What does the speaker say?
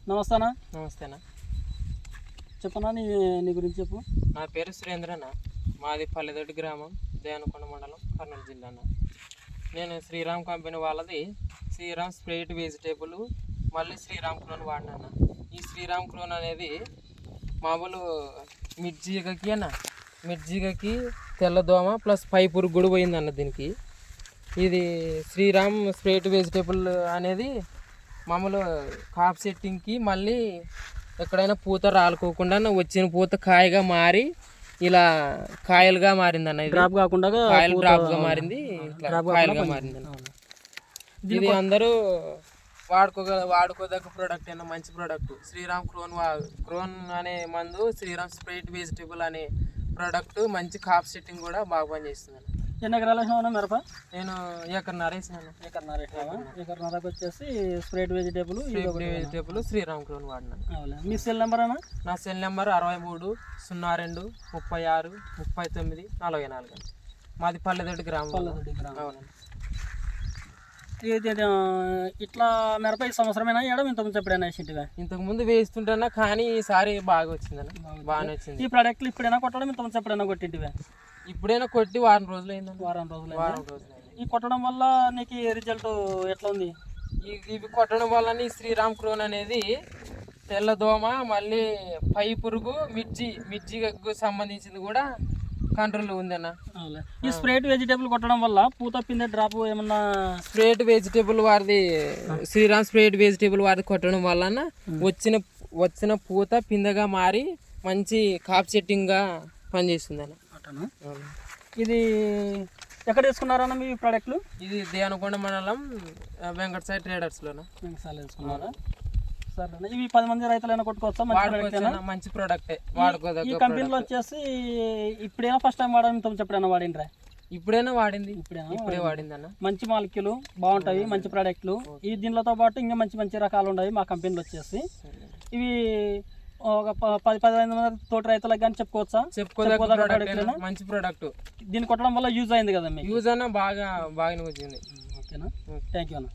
నమస్తే అన్న. నమస్తేనా. చెప్పనా నీ గురించి చెప్పు. నా పేరు సురేంద్రన్న. మాది పల్లెదొడ్డి గ్రామం, దేవనకొండ మండలం, కర్నూలు జిల్లా అన్న. నేను శ్రీరామ్ కంపెనీ వాళ్ళది శ్రీరామ్ స్ప్రేట్ వెజిటేబుల్ మళ్ళీ శ్రీరామ్ క్లోన్ వాడినా. ఈ శ్రీరామ్ క్లోన్ అనేది మామూలు మిర్జీగకి తెల్లదోమ ప్లస్ పై పురుగు కూడా పోయిందన్న దీనికి. ఇది శ్రీరామ్ స్ప్రేట్ వెజిటేబుల్ అనేది మామూలు కాప్ సెట్టింగ్కి మళ్ళీ ఎక్కడైనా పూత రాలుకోకుండా వచ్చిన పూత కాయగా మారి ఇలా కాయలుగా మారిందన్న. డ్రాప్ కాకుండా కాయలు డ్రాప్గా మారింది, కాయలుగా మారిందన్న. ఇది అందరూ వాడుకోదగ్గ ప్రోడక్ట్ అన్న, మంచి ప్రోడక్ట్. శ్రీరామ్ క్రోన్ అనే మందు, శ్రీరామ్ స్ప్రేట్ వెజిటేబుల్ అనే ప్రోడక్ట్ మంచి కాప్ సెట్టింగ్ కూడా బాగా పనిచేస్తుంది. ఎన్ని ఎకరాలు వేసినావు మిరప? నేను ఎకరన్నర వేసినాను. ఎకరన్నరకు వచ్చేసి స్ప్రేట్ వెజిటేబుల్ శ్రీరామ్ క్రోన్ వాడినాను. మీ సెల్ నెంబర్ అన్న? నా సెల్ నెంబర్ 63 02 36 39 44. మాది పల్లెదొడ్డి గ్రామం. అవునండి. ఇట్లా మిరప ఈ సంవత్సరమైనా వేయడం ఇంతకుముందు ఎప్పుడైనా వేసింటివా? ఇంతకుముందు వేస్తుంటున్నా, కానీ ఈసారి బాగా వచ్చిందన్న, బాగానే వచ్చింది. ఈ ప్రోడక్ట్లు ఇప్పుడైనా కొట్టడం ఇంతకుముందు ఎప్పుడైనా కొట్టింటివా? ఇప్పుడైనా కొట్టి వారం రోజులు అయిందండి. వారం రోజులు. ఈ కొట్టడం వల్ల నీకు రిజల్ట్ ఎట్లా ఉంది? ఇవి కొట్టడం వల్ల శ్రీరామ్ క్రోన్ అనేది తెల్లదోమ మళ్ళీ పై పురుగు మిర్చికి సంబంధించింది కూడా కంట్రోల్ ఉందన్న. ఈ స్ప్రేట్ వెజిటేబుల్ కొట్టడం వల్ల పూత పిందె డ్రాప్ ఏమన్నా? స్ప్రేట్ వెజిటేబుల్ వారిది శ్రీరామ్ స్ప్రేట్ వెజిటేబుల్ వారిది కొట్టడం వల్ల వచ్చిన పూత పిందెగా మారి మంచి కాప్ సెట్టింగ్గా పనిచేస్తుంది అన్న. ఇది ఎక్కడ తీసుకున్నారన్న మీ ప్రోడక్ట్లు? ఇది దేవనకొండ మండలం వెంకటసాయి ట్రేడర్స్లోనా. తీసుకున్నారా? సరే. ఇవి 10 మంది రైతులైనా కొట్టుకోవచ్చా? మంచి ప్రోడక్టే. ఈ కంపెనీలో వచ్చేసి ఇప్పుడైనా ఫస్ట్ టైం వాడడం ఎప్పుడైనా వాడిండ్రా? ఇప్పుడే వాడింది అన్న. మంచి మాలిక్యూలు బాగుంటాయి, మంచి ప్రోడక్ట్లు. ఈ దీనితో పాటు ఇంకా మంచి రకాలు ఉన్నాయి మా కంపెనీలో వచ్చేసి. ఇవి ఒక 10-15 మంది తోటి రైతులకు కానీ చెప్పుకోవచ్చా? మంచి ప్రోడక్ట్. దీన్ని కొట్టడం వల్ల యూజ్ అయింది కదా మీకు? యూజ్ అన్న బాగా వచ్చింది. ఓకేనా? థ్యాంక్ యూ అన్న.